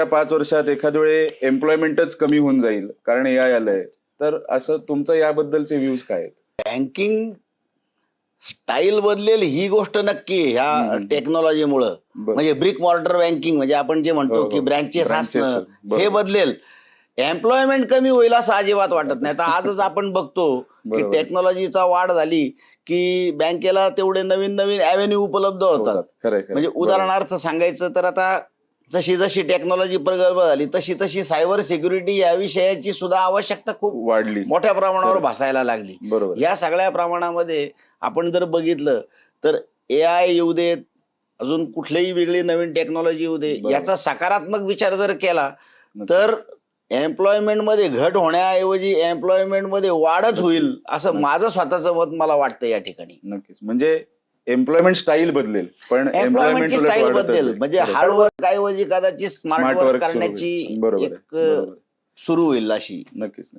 5 वर्षात एखाद्या वेळी एम्प्लॉयमेंटच कमी होऊन जाईल कारण एआय आलंय, तर असं तुमचं याबद्दलचे व्ह्यूज काय आहेत? बँकिंग स्टाईल बदलेल ही गोष्ट नक्की आहे ह्या टेक्नॉलॉजीमुळं. बरं. म्हणजे ब्रिक मॉर्टर बँकिंग म्हणजे आपण जे हो, म्हणतो हो. की ब्रँचेस Branches, असणं बरोबर. हे बदलेल. एम्प्लॉयमेंट कमी होईल असं अजिबात वाटत नाही. तर आजच आपण बघतो की बरोबर. टेक्नॉलॉजीचा वाढ झाली की बँकेला तेवढे नवीन नवीन ॲव्हेन्यू उपलब्ध होतात. खरंय, म्हणजे उदाहरणार्थ सांगायचं तर आता जशी जशी टेक्नॉलॉजी प्रगल्भ झाली तशी तशी सायबर सिक्युरिटी या विषयाची सुद्धा आवश्यकता खूप वाढली. मोठ्या प्रमाणावर खरंच. भासायला लागली. बरोबर. या सगळ्या प्रमाणामध्ये आपण जर बघितलं तर एआय येऊ देत, अजून कुठलीही वेगळी नवीन टेक्नॉलॉजी येऊ दे, बरोबर. याचा सकारात्मक विचार जर केला नक्की. तर एम्प्लॉयमेंट मध्ये घट होण्याऐवजी एम्प्लॉयमेंट मध्ये वाढच होईल असं माझं स्वतःचं मत मला वाटतं या ठिकाणी. नक्कीच. म्हणजे एम्प्लॉयमेंट स्टाईल बदलेल, पण एम्प्लॉयमेंटची उलट स्टाईल वाढतच बदलेल. जाईल. म्हणजे खरंय. हार्ड वर्क ऐवजी कदाचित स्मार्ट Smart वर्क work सुरू होईल. करण्याची बरोबर आहे. एक बरोबर. सुरू होईल अशी. नक्कीच.